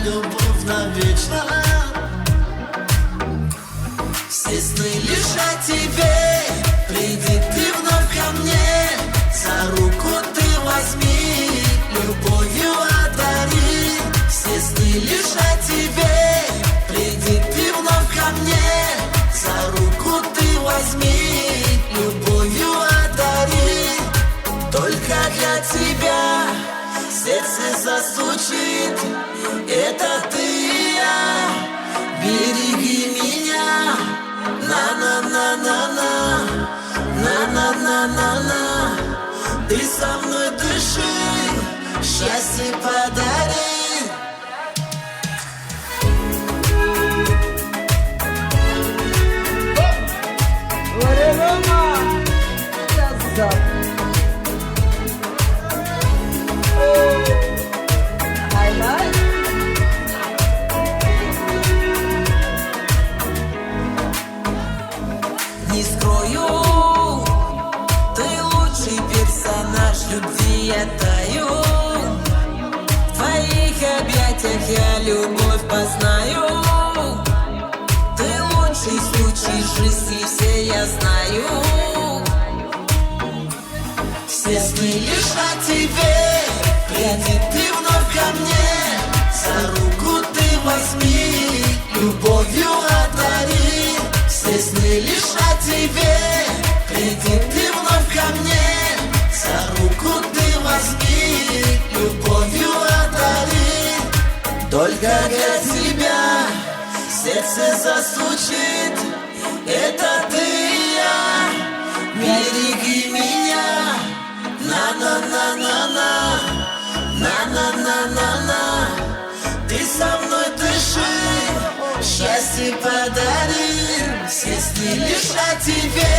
любовь навечно. Все сны лишь о тебе, приди ты вновь ко мне, за руку ты возьми, любовью одари. Все сны лишь о тебе, приди ты вновь ко мне, за руку ты возьми, любовью одари. Только для тебя сердце застучит, это ты и я, береги меня. На-на-на-на-на, на-на-на-на-на. Ты со мной дыши, счастье подари. Не скрою, ты лучший персонаж любви, я таю. В твоих объятиях я любовь познаю. Ты лучший случай жизни, все я знаю. Все сны лишь о тебе, приди ты вновь ко мне, за руку ты возьми, любовью одари. Все сны лишь о тебе, приди ты вновь ко мне, за руку ты возьми, любовью одари. Только для тебя сердце застучит, это ты и я, береги меня. На-на-на-на-на, на-на-на-на-на. Ты со мной дыши, счастье подари. Все сны лишь о тебе,